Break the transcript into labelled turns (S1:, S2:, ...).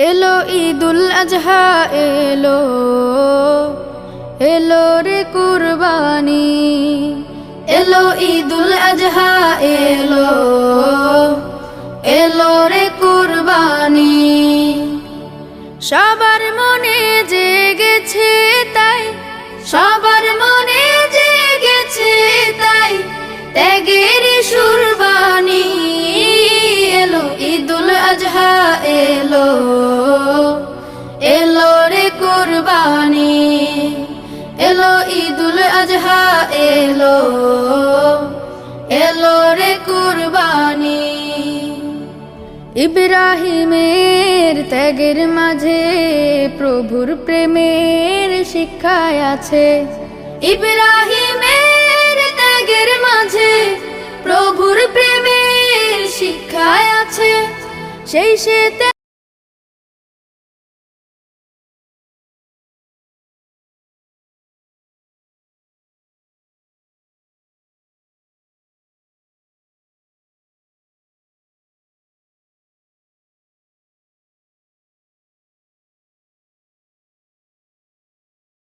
S1: এলো ঈদুল আজহা এলো, এলো রে কুরবানি। এলো ঈদুল আজহা এলো, এলো রে কুরবানি। সবার মনে জেগেছে তাই, সবার মনে জেগেছে তাই ত্যাগের সুরবানি। এলো ঈদুল আজহা এলো, এলো রে কুরবানি। এলো ঈদুল আজহা এলো, এলো রে কুরবানি। ইব্রাহিমের ত্যাগের মাঝে প্রভুর প্রেমের শিক্ষায় আছে। ইব্রাহিমের ত্যাগের মাঝে প্রভুর প্রেমের শিক্ষায় আছে। সেই সে